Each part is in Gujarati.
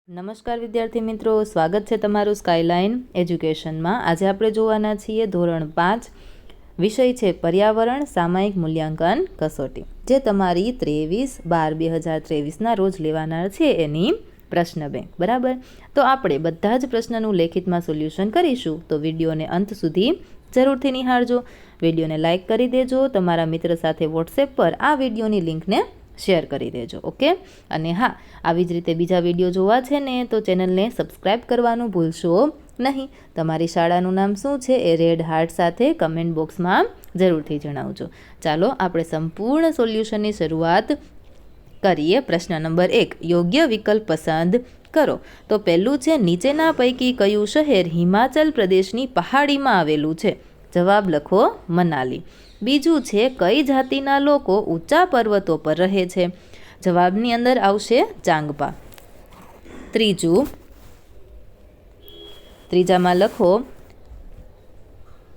નમસ્કાર વિદ્યાર્થી મિત્રો, સ્વાગત છે તમારું સ્કાયલાઇન એજ્યુકેશનમાં। આજે આપણે જોવાના છીએ ધોરણ 5 વિષય છે પર્યાવરણ સામયિક મૂલ્યાંકન કસોટી, જે તમારી 23/12/2023ના રોજ લેવાના છે એની પ્રશ્ન બેંક। બરાબર, તો આપણે બધા જ પ્રશ્નનું લેખિતમાં સોલ્યુશન કરીશું, તો વિડીયોને અંત સુધી જરૂરથી નિહાળજો। વિડીયોને લાઇક કરી દેજો, તમારા મિત્ર સાથે વોટ્સએપ પર આ વિડીયોની લિંકને શેર કરી દેજો। ઓકે, અને હા, આવી જ રીતે બીજા વિડીયો જોવા છે ને તો ચેનલને સબસ્ક્રાઈબ કરવાનું ભૂલશો નહીં। તમારી શાળાનું નામ શું છે એ રેડ હાર્ટ સાથે કમેન્ટ બોક્સમાં જરૂરથી જણાવજો। ચાલો આપણે સંપૂર્ણ સોલ્યુશનની શરૂઆત કરીએ। પ્રશ્ન નંબર 1, યોગ્ય વિકલ્પ પસંદ કરો। તો પહેલું છે, નીચેના પૈકી કયું શહેર હિમાચલ પ્રદેશની પહાડીમાં આવેલું છે? જવાબ લખો મનાલી। બીજું છે, કઈ જાતિના લોકો ઊંચા પર્વતો પર રહે છે? જવાબની અંદર આવશે ચાંગપા। ત્રીજામાં લખો,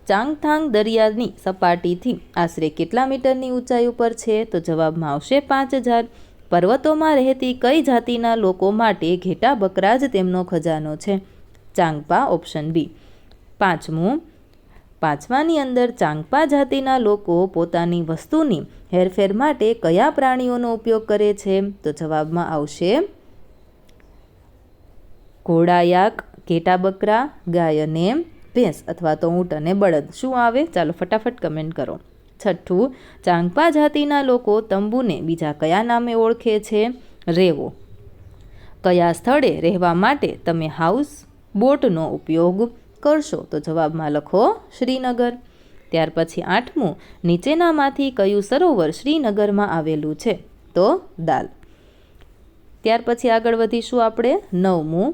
ચાંગથાંગ દરિયાની સપાટીથી આશરે કેટલા મીટરની ઊંચાઈ ઉપર છે? તો જવાબમાં આવશે 5000। પર્વતોમાં રહેતી કઈ જાતિના લોકો માટે ઘેટા બકરા જ તેમનો ખજાનો છે? Changpa, option B. પાંચમાની અંદર ચાંગપા જાતિના લોકો પોતાની વસ્તુની હેરફેર માટે કયા પ્રાણીઓનો ઉપયોગ કરે છે? તો જવાબમાં આવશે ઘોડા, યાક, ઘેટા બકરા, ગાય અને ભેંસ, અથવા તો ઊંટ અને બળદ। શું આવે? ચાલો ફટાફટ કમેન્ટ કરો। છઠ્ઠું, ચાંગપા જાતિના લોકો તંબુને બીજા કયા નામે ઓળખે છે? રેવો। કયા સ્થળે રહેવા માટે તમે હાઉસ બોટનો ઉપયોગ કરશો? તો જવાબમાં લખો શ્રીનગર। ત્યાર પછી 8મું, નીચેનામાંથી કયું સરોવર શ્રીનગરમાં આવેલું છે? તો દાલ। ત્યાર પછી આગળ વધીશું આપણે 9મું,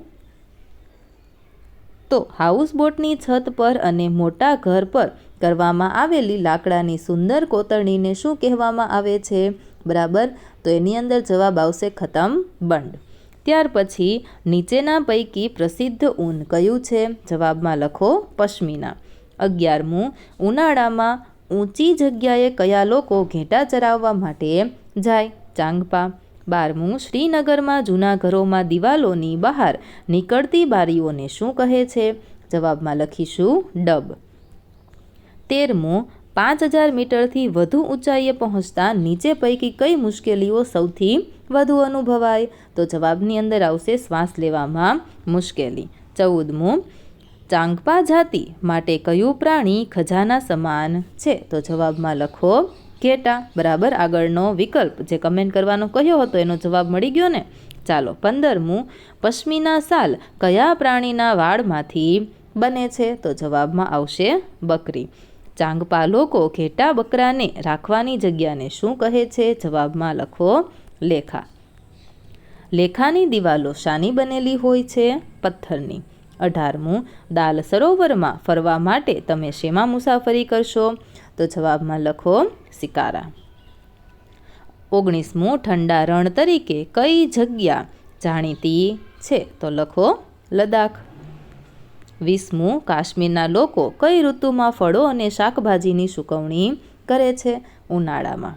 તો હાઉસ બોટની છત પર અને મોટા ઘર પર કરવામાં આવેલી લાકડાની સુંદર કોતરણીને શું કહેવામાં આવે છે? બરાબર, તો એની અંદર જવાબ આવશે ખતમ બંડ। ત્યાર પછી નીચેના પૈકી પ્રસિદ્ધ ઊન કયું છે? જવાબમાં લખો પશ્મિના। 11મું, ઉનાળામાં ઊંચી જગ્યાએ કયા લોકો ઘેટા ચરાવવા માટે જાય? ચાંગપા। 12મું, શ્રીનગરમાં જૂના ઘરોમાં દિવાલોની બહાર નીકળતી બારીઓને શું કહે છે? જવાબમાં લખીશું ડબ। 13મું, 5000 મીટરથી વધુ ઊંચાઈએ પહોંચતા નીચે પૈકી કઈ મુશ્કેલીઓ સૌથી વધુ અનુભવાય? તો જવાબની અંદર આવશે શ્વાસ લેવામાં મુશ્કેલી। 14મું, ચાંગપા જાતિ માટે કયું પ્રાણી ખજાના સમાન છે? તો જવાબમાં લખો ઘેટા। બરાબર, આગળનો વિકલ્પ જે કમેન્ટ કરવાનો કહ્યો હતો એનો જવાબ મળી ગયો ને? ચાલો 15મું, પશ્મિના શાલ કયા પ્રાણીના વાળમાંથી બને છે? તો જવાબમાં આવશે બકરી। ચાંગપા લોકો ઘેટા બકરાને રાખવાની જગ્યાને શું કહે છે? જવાબમાં લખો લેખા। લેખાની દિવાલો શાની બનેલી હોય છે? પથ્થરની। 18મું, દાલ સરોવરમાં ફરવા માટે તમે શેમાં મુસાફરી કરશો? તો જવાબમાં લખો શિકારા। 19મું, ઠંડા રણ તરીકે કઈ જગ્યા જાણીતી છે? તો લખો લદ્દાખ। 20મું, કાશ્મીરના લોકો કઈ ઋતુમાં ફળો અને શાકભાજીની સુકવણી કરે છે? ઉનાળામાં।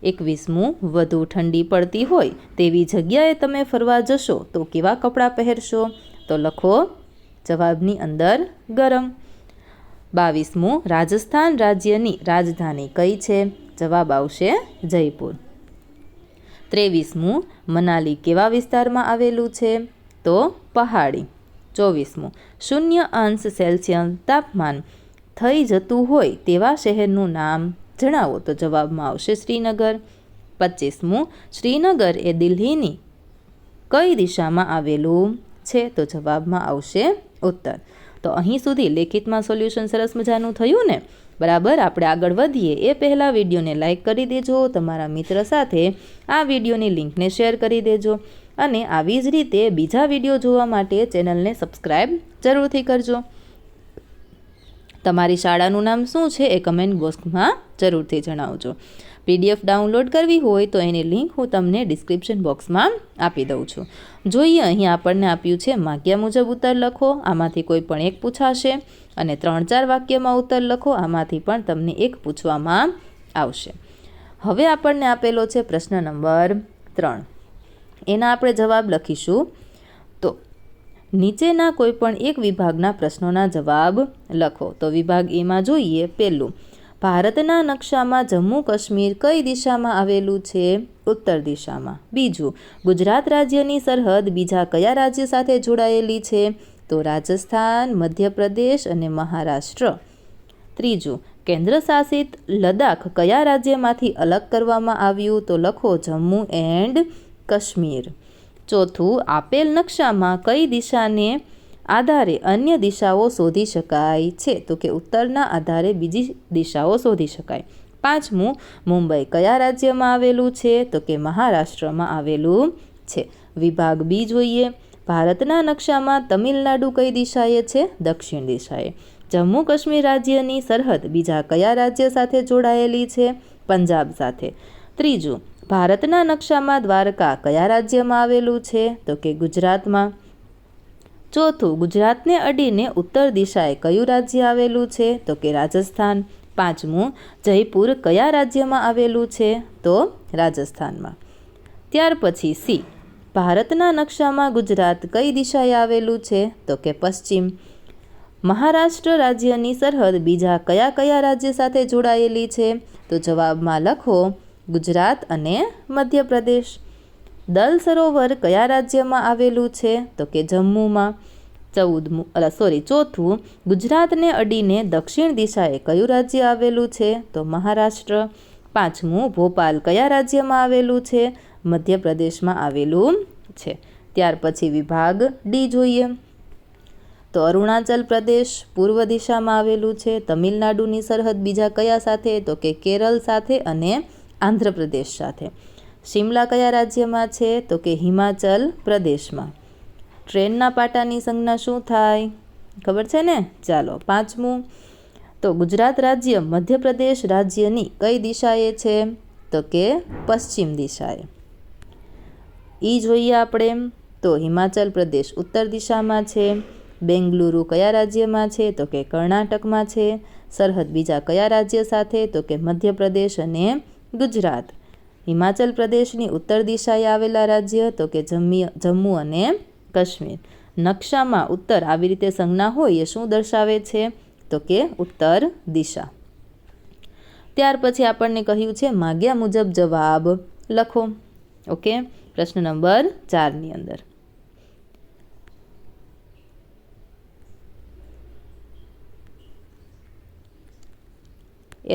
21મું, વધુ ઠંડી પડતી હોય તેવી જગ્યાએ તમે ફરવા જશો તો કેવા કપડાં પહેરશો? તો લખો જવાબની અંદર ગરમ। 22મું, રાજસ્થાન રાજ્યની રાજધાની કઈ છે? જવાબ આવશે જયપુર। 23મું, મનાલી કેવા વિસ્તારમાં આવેલું છે? તો પહાડી। 24મું, 0°C તાપમાન થઈ જતું હોય તેવા શહેરનું નામ જણાવો? તો જવાબમાં આવશે શ્રીનગર। 25મું, શ્રીનગર એ દિલ્હીની કઈ દિશામાં આવેલું છે? તો જવાબમાં આવશે ઉત્તર। તો અહીં સુધી લેખિતમાં સોલ્યુશન સરસ મજાનું થયું ને? બરાબર, આપણે આગળ વધીએ એ પહેલાં વિડીયોને લાઇક કરી દેજો, તમારા મિત્ર સાથે આ વિડીયોની લિંકને શેર કરી દેજો, અને આવી જ રીતે બીજા વિડીયો જોવા માટે ચેનલને સબસ્ક્રાઈબ જરૂરથી કરજો। તમારી શાળાનું નામ શું છે એ કમેન્ટ બોક્સમાં જરૂરથી જણાવજો। PDF ડાઉનલોડ કરવી હોય તો એની લિંક હું તમને ડિસ્ક્રિપ્શન બોક્સમાં આપી દઉં છું। જોઈએ, અહીં આપણને આપ્યું છે વાક્ય મુજબ ઉત્તર લખો, આમાંથી કોઈ પણ એક પૂછાશે, અને 3-4 વાક્યમાં ઉત્તર લખો, આમાંથી પણ તમને એક પૂછવામાં આવશે। હવે આપણને આપેલો છે પ્રશ્ન નંબર 3, એના આપણે જવાબ લખીશું। તો નીચેના કોઈ પણ એક વિભાગના પ્રશ્નોના જવાબ લખો. તો વિભાગ એમાં જોઈએ, પહેલું, ભારતના નકશામાં જમ્મુ કાશ્મીર કઈ દિશામાં આવેલું છે? ઉત્તર દિશામાં. બીજું, ગુજરાત રાજ્યની સરહદ બીજા કયા રાજ્ય સાથે જોડાયેલી છે? તો રાજસ્થાન, મધ્યપ્રદેશ અને મહારાષ્ટ્ર. ત્રીજું, કેન્દ્ર શાસિત લદ્દાખ કયા રાજ્યમાંથી અલગ કરવામાં આવ્યું? તો લખો જમ્મુ એન્ડ કાશ્મીર. ચોથું, આપેલ નકશામાં કઈ દિશાને આધારે અન્ય દિશાઓ શોધી શકાય છે? તો કે ઉત્તરના આધારે બીજી દિશાઓ શોધી શકાય. પાંચમું, મુંબઈ કયા રાજ્યમાં આવેલું છે? તો કે મહારાષ્ટ્રમાં આવેલું છે. વિભાગ બી જોઈએ, ભારતના નકશામાં તમિલનાડુ કઈ દિશાએ છે? દક્ષિણ દિશાએ. જમ્મુ કાશ્મીર રાજ્યની સરહદ બીજા કયા રાજ્ય સાથે જોડાયેલી છે? પંજાબ સાથે. ત્રીજું, ભારતના નકશામાં દ્વારકા કયા રાજ્યમાં આવેલું છે? તો કે ગુજરાતમાં. ચોથું, ગુજરાતને અડીને ઉત્તર દિશાએ કયું રાજ્ય આવેલું છે? તો કે રાજસ્થાન. પાંચમું, જયપુર કયા રાજ્યમાં આવેલું છે? તો રાજસ્થાનમાં. ત્યાર પછી સી, ભારતના નકશામાં ગુજરાત કઈ દિશાએ આવેલું છે? તો કે પશ્ચિમ. મહારાષ્ટ્ર રાજ્યની સરહદ બીજા કયા કયા રાજ્ય સાથે જોડાયેલી છે? તો જવાબમાં લખો ગુજરાત અને મધ્યપ્રદેશ. દલ સરોવર કયા રાજ્યમાં આવેલું છે? તો કે જમ્મુમાં. ચોથું, ગુજરાતને અડીને દક્ષિણ દિશાએ કયું રાજ્ય આવેલું છે? તો મહારાષ્ટ્ર. પાંચમું, ભોપાલ કયા રાજ્યમાં આવેલું છે? મધ્યપ્રદેશમાં આવેલું છે. ત્યાર પછી વિભાગ ડી જોઈએ, તો અરુણાચલ પ્રદેશ પૂર્વ દિશામાં આવેલું છે. તમિલનાડુની સરહદ બીજા કયા સાથે? તો કે કેરળ સાથે અને આંધ્રપ્રદેશ સાથે. શિમલા કયા રાજ્યમાં છે? તો કે હિમાચલ પ્રદેશમાં. ટ્રેનના પાટાની સંજ્ઞા શું થાય? ખબર છે ને? ચાલો. પાંચમું, તો ગુજરાત રાજ્ય મધ્યપ્રદેશ રાજ્યની કઈ દિશાએ છે? તો કે પશ્ચિમ દિશાએ. ઈ જોઈએ આપણે, તો હિમાચલ પ્રદેશ ઉત્તર દિશામાં છે. બેંગલુરુ કયા રાજ્યમાં છે? તો કે કર્ણાટકમાં છે. સરહદ બીજા કયા રાજ્ય સાથે? તો કે મધ્યપ્રદેશ અને ગુજરાત. હિમાચલ પ્રદેશની ઉત્તર દિશાએ આવેલા રાજ્ય? તો કે જમ્મુ અને કાશ્મીર. નકશામાં ઉત્તર આવી રીતે સંજ્ઞા હોય એ શું દર્શાવે છે? તો કે ઉત્તર દિશા. ત્યાર પછી આપણને કહ્યું છે માગ્યા મુજબ જવાબ લખો. ઓકે, પ્રશ્ન નંબર 4ની અંદર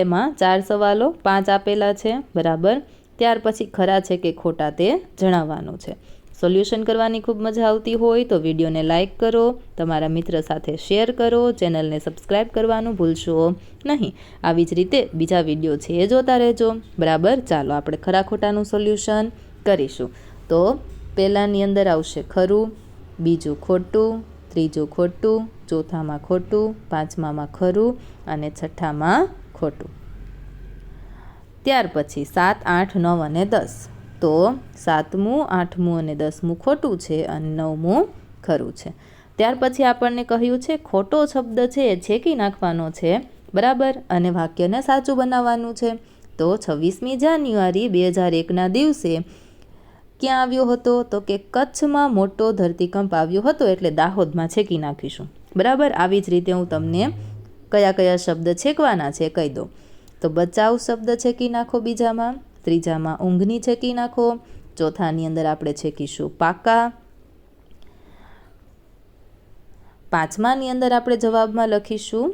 એમાં 4 સવાલો 5 આપેલા છે, બરાબર. ત્યાર પછી ખરા છે કે ખોટા તે જણાવવાનું છે. સોલ્યુશન કરવાની ખૂબ મજા આવતી હોય તો વિડીયોને લાઇક કરો, તમારા મિત્ર સાથે શેર કરો, ચેનલને સબસ્ક્રાઈબ કરવાનું ભૂલશો નહીં. આવી જ રીતે બીજા વિડીયો છે એ જોતા રહેજો, બરાબર. ચાલો આપણે ખરા ખોટાનું સોલ્યુશન કરીશું. તો પહેલાંની અંદર આવશે ખરું, બીજું ખોટું, ત્રીજું ખોટું, ચોથામાં ખોટું, પાંચમામાં ખરું અને છઠ્ઠામાં ખોટું. ત્યાર પછી 7, 8, 9 અને 10. તો 7મું, 8મું અને 10મું ખોટું છે અને 9મું ખરું છે. ત્યાર પછી આપણને કહ્યું છે ખોટો શબ્દ છે એ છેકી નાખવાનો છે, બરાબર, અને વાક્યને સાચું બનાવવાનું છે. તો 26મી જાન્યુઆરી 2001ના દિવસે ક્યાં આવ્યો હતો? તો કે કચ્છમાં મોટો ધરતીકંપ આવ્યો હતો, એટલે દાહોદમાં છેકી નાખીશું, બરાબર. આવી જ રીતે હું તમને કયા કયા શબ્દ છેકવાના છે કહી દઉં. તો બચાવ શબ્દ છેકી નાખો બીજામાં, ત્રીજામાં ઊંઘની છેકી નાખો, ચોથાની અંદર આપણે છેકીશું પાકા, પાંચમાની અંદર આપણે જવાબમાં લખીશું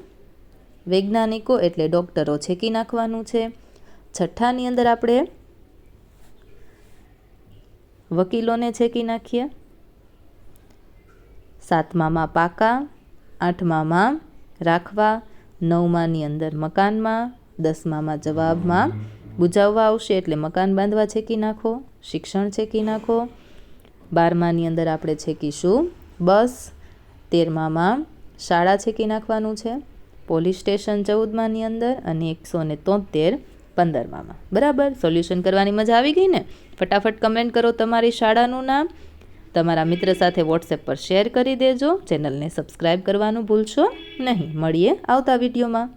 વૈજ્ઞાનિકો એટલે ડૉક્ટરો છેકી નાખવાનું છે. છઠ્ઠાની અંદર આપણે વકીલોને છેકી નાખીએ, સાતમામાં પાકા, આઠમામાં રાખવા, નવમાની અંદર મકાનમાં, 10મામાં જવાબમાં બુજાવવા આવશે એટલે મકાન બાંધવા છેકી નાખો, શિક્ષણ છેકી નાખો. 12માની અંદર આપણે છેકીશું બસ, 13મામાં શાળા છેકી નાખવાનું છે, પોલીસ સ્ટેશન 14માની અંદર અને 173 15મામાં, બરાબર. સોલ્યુશન કરવાની મજા આવી ગઈ ને? ફટાફટ કમેન્ટ કરો તમારી શાળાનું નામ, તમારા મિત્ર સાથે વોટ્સએપ પર શેર કરી દેજો, ચેનલને સબસ્ક્રાઈબ કરવાનું ભૂલશો નહીં. મળીએ આવતા વિડીયોમાં.